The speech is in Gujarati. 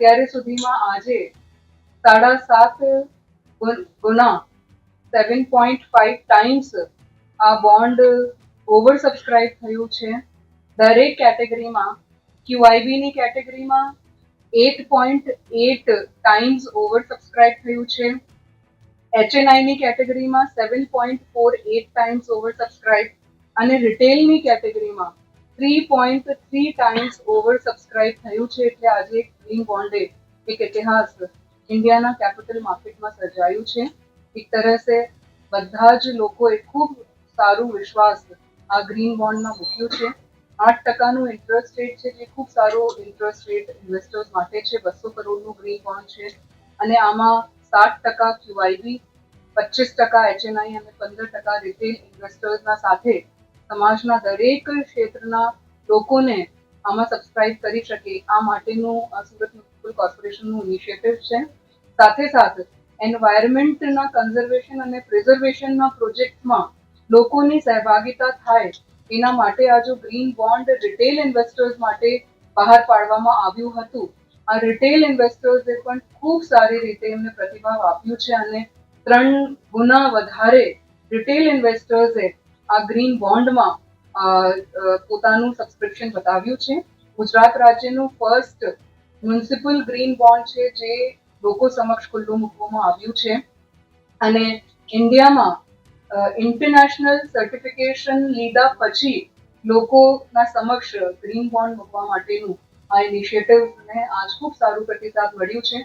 અત્યારે સુધીમાં આજે 7.5 ગુણા 7.5 ટાઈમ્સ આ બોન્ડ ઓવર સબસ્ક્રાઇબ થયું છે. દરેક કેટેગરીમાં QIBની કેટેગરીમાં 8.8 ટાઈમ્સ ઓવર સબસ્ક્રાઇબ થયું છે. HNIની કેટેગરીમાં 7.48 ટાઈમ્સ ઓવર સબસ્ક્રાઇબ અને રિટેલની કેટેગરીમાં 3.3 ટાઈમ્સ ઓવર સબસ્ક્રાઇબ થયું છે. એટલે આજે ગ્રીન બોન્ડે એક ઇતિહાસ ઇન્ડિયાના કેપિટલ માર્કેટમાં સર્જાયું છે. એક તરહ સે બધા જ લોકોએ ખૂબ સારું વિશ્વાસ આ ગ્રીન બોન્ડમાં મૂક્યું છે. 8%નું ઇન્ટરેસ્ટ રેટ છે, જે ખૂબ સારો ઇન્ટરેસ્ટ રેટ ઇન્વેસ્ટર્સ માટે છે. 200 કરોડનું ગ્રીન બોન્ડ છે અને આમાં 7% QIB, 25% HNI અને 15% રિટેલ ઇન્વેસ્ટર્સના સાથે સમાજના દરેક ક્ષેત્રના લોકોને આમાં સબસ્ક્રાઇબ કરી શકે આ માટેનું સુરત મ્યુનિસિપલ કોર્પોરેશનનું ઇનિશિયેટિવ છે. સાથે સાથે એન્વાયરમેન્ટના કન્ઝર્વેશન અને પ્રિઝર્વેશનના પ્રોજેક્ટમાં લોકોની સહભાગિતા થાય એના માટે આ જો ગ્રીન બોન્ડ રિટેલ ઇન્વેસ્ટર્સ માટે બહાર પાડવામાં આવ્યું હતું. આ રિટેલ ઇન્વેસ્ટર્સે પણ ખૂબ સારી રીતે એમને પ્રતિભાવ આપ્યું છે અને 3 ગુણા વધારે રિટેલ ઇન્વેસ્ટર્સે આ ગ્રીન બોન્ડમાં પોતાનું સબસ્ક્રિપ્શન બતાવ્યું છે. ગુજરાત રાજ્યનું ફર્સ્ટ મ્યુનિસિપલ ગ્રીન બોન્ડ છે જે લોકો સમક્ષ ખુલ્લું મૂકવામાં આવ્યું છે અને ઇન્ડિયામાં ઇન્ટરનેશનલ સર્ટિફિકેશન લીધા પછી લોકોના સમક્ષ ગ્રીન બોન્ડ મૂકવા માટેનું આ ઇનિશિયેટિવને આજ ખૂબ સારું પ્રતિસાદ મળ્યું છે.